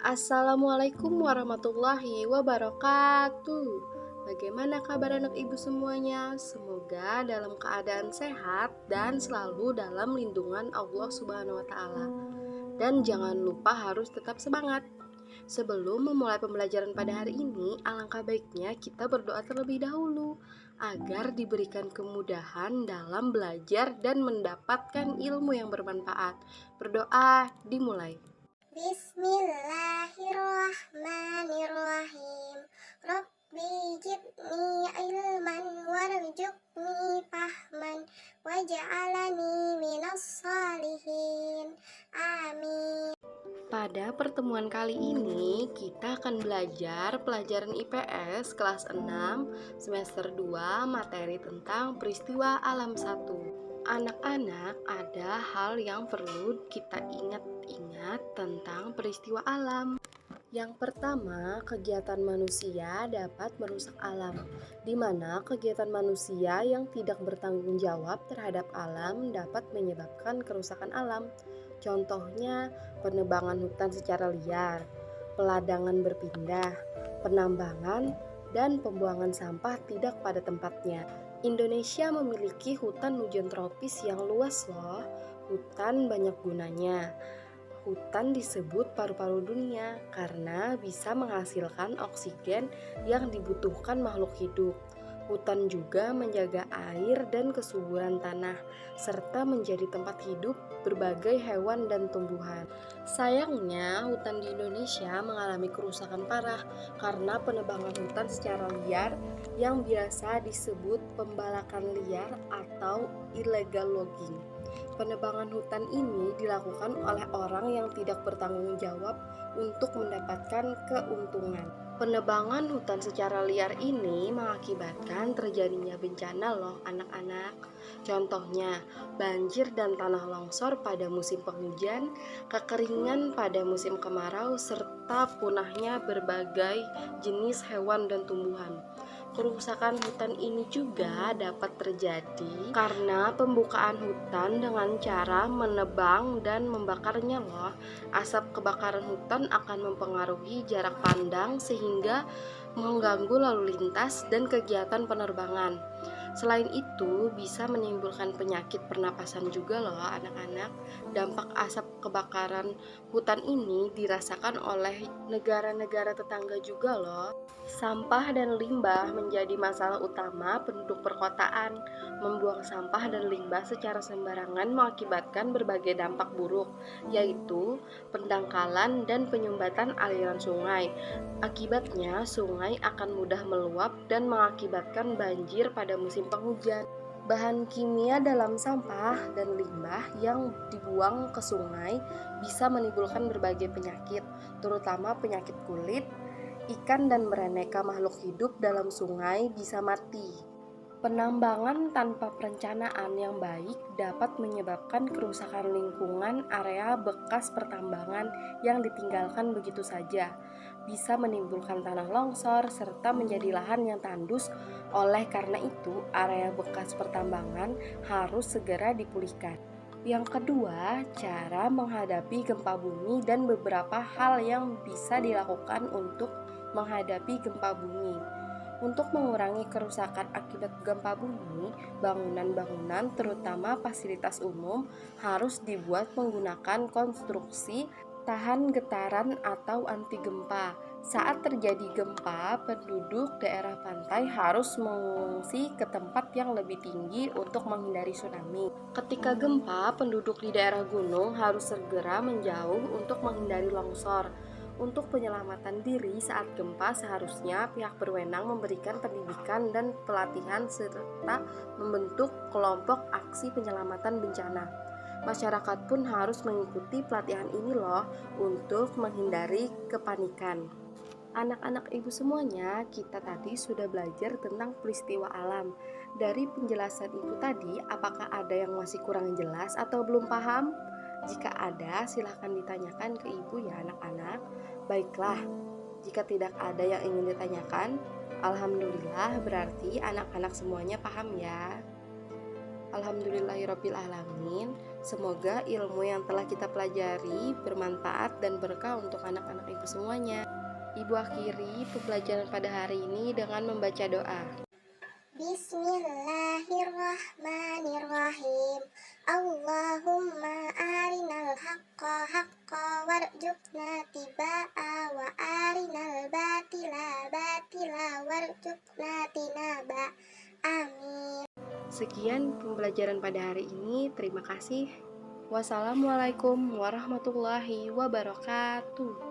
Assalamualaikum warahmatullahi wabarakatuh. Bagaimana kabar anak ibu semuanya? Semoga dalam keadaan sehat dan selalu dalam lindungan Allah Subhanahu wa taala. Dan jangan lupa harus tetap semangat. Sebelum memulai pembelajaran pada hari ini, alangkah baiknya kita berdoa terlebih dahulu agar diberikan kemudahan dalam belajar dan mendapatkan ilmu yang bermanfaat. Berdoa dimulai. Bismillahirrahmanirrahim. Rabbi jibni ilman warzuqni fahman waj'alani minas salihin. Amin. Pada pertemuan kali ini kita akan belajar pelajaran IPS kelas 6 semester 2 materi tentang peristiwa alam 1. Anak-anak, ada hal yang perlu kita ingat-ingat tentang peristiwa alam. Yang pertama, kegiatan manusia dapat merusak alam, di mana kegiatan manusia yang tidak bertanggung jawab terhadap alam dapat menyebabkan kerusakan alam. Contohnya, penebangan hutan secara liar, peladangan berpindah, penambangan, dan pembuangan sampah tidak pada tempatnya. Indonesia memiliki hutan hujan tropis yang luas loh. Hutan banyak gunanya. Hutan disebut paru-paru dunia karena bisa menghasilkan oksigen yang dibutuhkan makhluk hidup. Hutan juga menjaga air dan kesuburan tanah, serta menjadi tempat hidup berbagai hewan dan tumbuhan. Sayangnya, hutan di Indonesia mengalami kerusakan parah karena penebangan hutan secara liar yang biasa disebut pembalakan liar atau illegal logging. Penebangan hutan ini dilakukan oleh orang yang tidak bertanggung jawab untuk mendapatkan keuntungan. Penebangan hutan secara liar ini mengakibatkan terjadinya bencana loh anak-anak. Contohnya, banjir dan tanah longsor pada musim penghujan, kekeringan pada musim kemarau, serta punahnya berbagai jenis hewan dan tumbuhan. Kerusakan hutan ini juga dapat terjadi karena pembukaan hutan dengan cara menebang dan membakarnya loh. Asap kebakaran hutan akan mempengaruhi jarak pandang sehingga mengganggu lalu lintas dan kegiatan penerbangan. Selain itu, bisa menimbulkan penyakit pernapasan juga loh anak-anak. Dampak asap kebakaran hutan ini dirasakan oleh negara-negara tetangga juga loh. Sampah dan limbah menjadi masalah utama penduduk perkotaan. Membuang sampah dan limbah secara sembarangan mengakibatkan berbagai dampak buruk, yaitu pendangkalan dan penyumbatan aliran sungai. Akibatnya, sungai akan mudah meluap dan mengakibatkan banjir pada musim penghujan. Bahan kimia dalam sampah dan limbah yang dibuang ke sungai bisa menimbulkan berbagai penyakit, terutama penyakit kulit. Ikan dan beraneka makhluk hidup dalam sungai bisa mati. Penambangan tanpa perencanaan yang baik dapat menyebabkan kerusakan lingkungan area bekas pertambangan yang ditinggalkan begitu saja. Bisa menimbulkan tanah longsor serta menjadi lahan yang tandus. Oleh karena itu, area bekas pertambangan harus segera dipulihkan. Yang kedua, cara menghadapi gempa bumi dan beberapa hal yang bisa dilakukan untuk menghadapi gempa bumi. Untuk mengurangi kerusakan akibat gempa bumi, bangunan-bangunan terutama fasilitas umum harus dibuat menggunakan konstruksi tahan getaran atau anti gempa. Saat terjadi gempa, penduduk daerah pantai harus mengungsi ke tempat yang lebih tinggi untuk menghindari tsunami. Ketika gempa, penduduk di daerah gunung harus segera menjauh untuk menghindari longsor. Untuk penyelamatan diri saat gempa, seharusnya pihak berwenang memberikan pendidikan dan pelatihan serta membentuk kelompok aksi penyelamatan bencana. Masyarakat pun harus mengikuti pelatihan ini loh untuk menghindari kepanikan. Anak-anak ibu semuanya, kita tadi sudah belajar tentang peristiwa alam. Dari penjelasan ibu tadi, apakah ada yang masih kurang jelas atau belum paham? Jika ada, silahkan ditanyakan ke ibu ya anak-anak. Baiklah, jika tidak ada yang ingin ditanyakan, alhamdulillah berarti anak-anak semuanya paham ya. Alhamdulillahirabbil alamin. Semoga ilmu yang telah kita pelajari bermanfaat dan berkah untuk anak-anak ibu semuanya. Ibu akhiri pembelajaran pada hari ini dengan membaca doa. Bismillahirrahmanirrahim. Allahumma arinal haqqa haqqa warzuqna tiba'a wa arinal batila batila warzuqna tinaba. Amin. Sekian pembelajaran pada hari ini. Terima kasih. Wassalamualaikum warahmatullahi wabarakatuh.